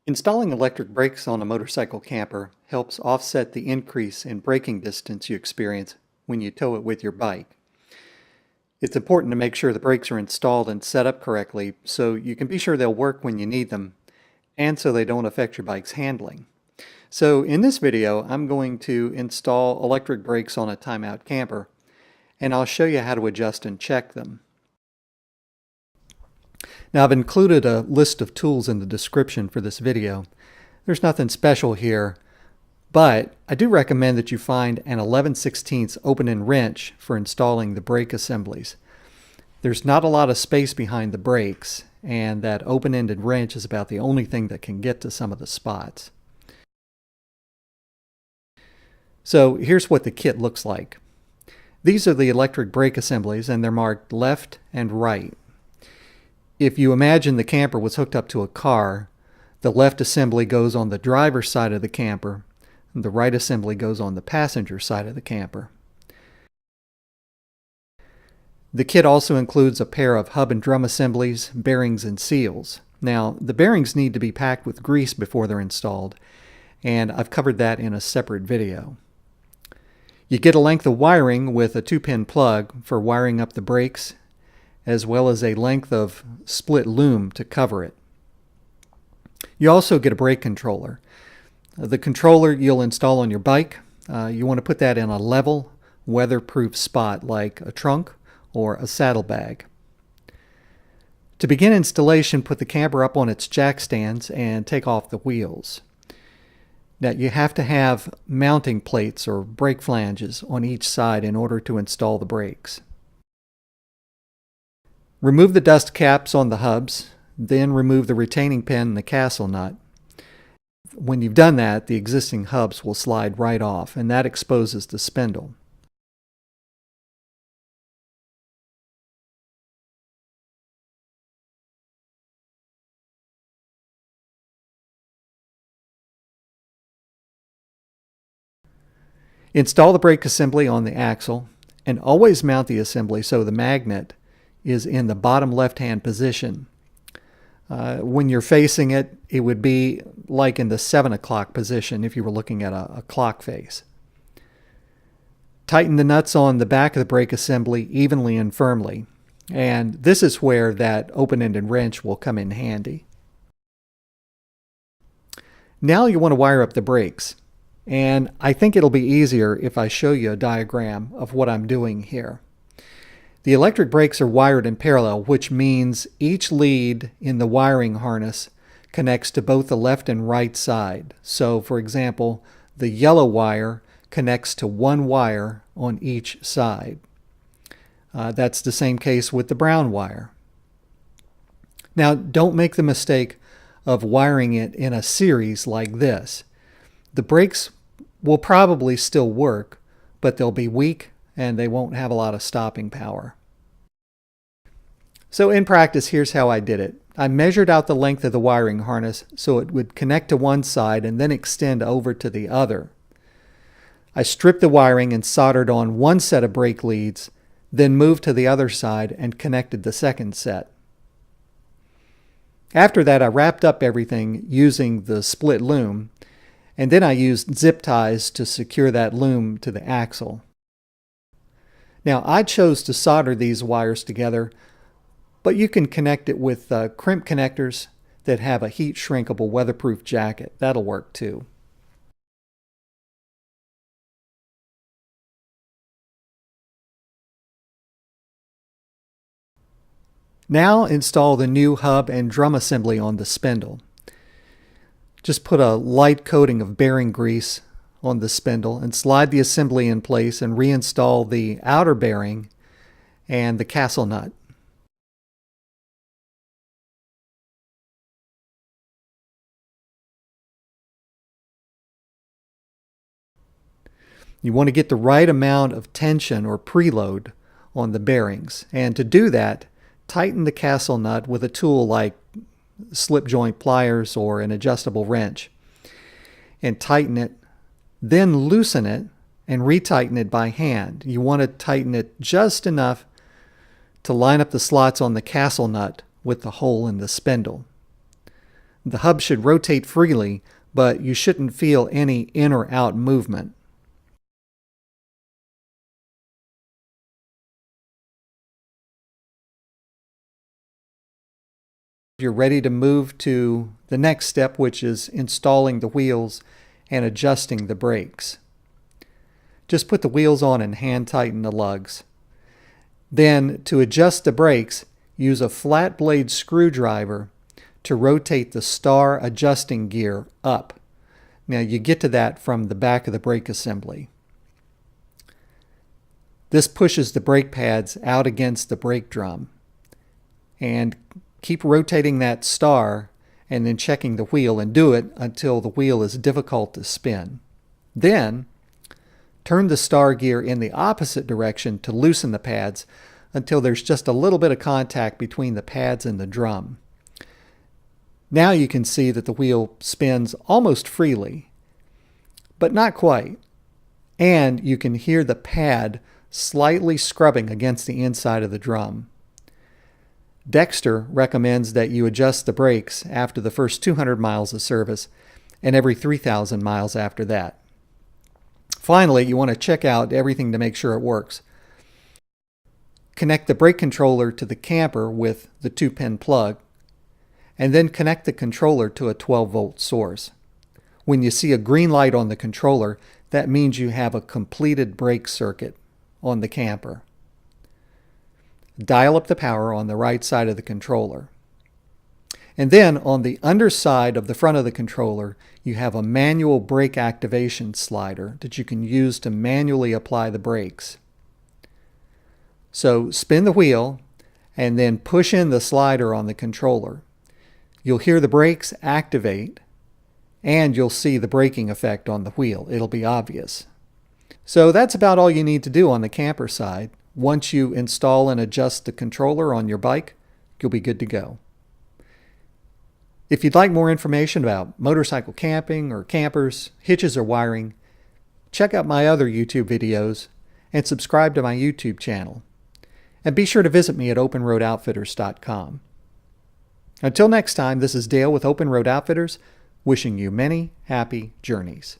Installing electric brakes on a motorcycle camper helps offset the increase in braking distance you experience when you tow it with your bike. It's important to make sure the brakes are installed and set up correctly so you can be sure they'll work when you need them and so they don't affect your bike's handling. So in this video, I'm going to install electric brakes on a timeout camper, and I'll show you how to adjust and check them. Now, I've included a list of tools in the description for this video. There's nothing special here, but I do recommend that you find an 11/16 open-end wrench for installing the brake assemblies. There's not a lot of space behind the brakes, and that open-ended wrench is about the only thing that can get to some of the spots. So here's what the kit looks like. These are the electric brake assemblies, and they're marked left and right. If you imagine the camper was hooked up to a car, the left assembly goes on the driver's side of the camper, and the right assembly goes on the passenger side of the camper. The kit also includes a pair of hub and drum assemblies, bearings, and seals. Now, the bearings need to be packed with grease before they're installed, and I've covered that in a separate video. You get a length of wiring with a 2-pin plug for wiring up the brakes, as well as a length of split loom to cover it. You also get a brake controller. The controller you'll install on your bike. You want to put that in a level, weatherproof spot like a trunk or a saddlebag. To begin installation, put the camper up on its jack stands and take off the wheels. Now, you have to have mounting plates or brake flanges on each side in order to install the brakes. Remove the dust caps on the hubs, then remove the retaining pin and the castle nut. When you've done that, the existing hubs will slide right off, and that exposes the spindle. Install the brake assembly on the axle, and always mount the assembly so the magnet is in the bottom left-hand position. When you're facing it, it would be like in the 7 o'clock position if you were looking at a clock face. Tighten the nuts on the back of the brake assembly evenly and firmly, and this is where that open-ended wrench will come in handy. Now you want to wire up the brakes, and I think it'll be easier if I show you a diagram of what I'm doing here. The electric brakes are wired in parallel, which means each lead in the wiring harness connects to both the left and right side. So, for example, the yellow wire connects to one wire on each side. That's the same case with the brown wire. Now, don't make the mistake of wiring it in a series like this. The brakes will probably still work, but they'll be weak and they won't have a lot of stopping power. So in practice, here's how I did it. I measured out the length of the wiring harness so it would connect to one side and then extend over to the other. I stripped the wiring and soldered on one set of brake leads, then moved to the other side and connected the second set. After that, I wrapped up everything using the split loom, and then I used zip ties to secure that loom to the axle. Now, I chose to solder these wires together, but you can connect it with crimp connectors that have a heat shrinkable weatherproof jacket. That'll work too. Now install the new hub and drum assembly on the spindle. Just put a light coating of bearing grease on the spindle and slide the assembly in place and reinstall the outer bearing and the castle nut. You want to get the right amount of tension or preload on the bearings, and to do that, tighten the castle nut with a tool like slip joint pliers or an adjustable wrench, and tighten it, then loosen it and retighten it by hand. You want to tighten it just enough to line up the slots on the castle nut with the hole in the spindle. The hub should rotate freely, but you shouldn't feel any in or out movement. You're ready to move to the next step, which is installing the wheels and adjusting the brakes. Just put the wheels on and hand tighten the lugs. Then, to adjust the brakes, use a flat blade screwdriver to rotate the star adjusting gear up. Now you get to that from the back of the brake assembly. This pushes the brake pads out against the brake drum. And keep rotating that star and then checking the wheel, and do it until the wheel is difficult to spin. Then turn the star gear in the opposite direction to loosen the pads until there's just a little bit of contact between the pads and the drum. Now you can see that the wheel spins almost freely, but not quite. And you can hear the pad slightly scrubbing against the inside of the drum. Dexter recommends that you adjust the brakes after the first 200 miles of service and every 3,000 miles after that. Finally, you want to check out everything to make sure it works. Connect the brake controller to the camper with the 2-pin plug, and then connect the controller to a 12-volt source. When you see a green light on the controller, that means you have a completed brake circuit on the camper. Dial up the power on the right side of the controller. And then on the underside of the front of the controller, you have a manual brake activation slider that you can use to manually apply the brakes. So spin the wheel and then push in the slider on the controller. You'll hear the brakes activate, and you'll see the braking effect on the wheel. It'll be obvious. So that's about all you need to do on the camper side. Once you install and adjust the controller on your bike, you'll be good to go. If you'd like more information about motorcycle camping or campers, hitches, or wiring, check out my other YouTube videos and subscribe to my YouTube channel. And be sure to visit me at openroadoutfitters.com. Until next time, this is Dale with Open Road Outfitters, wishing you many happy journeys.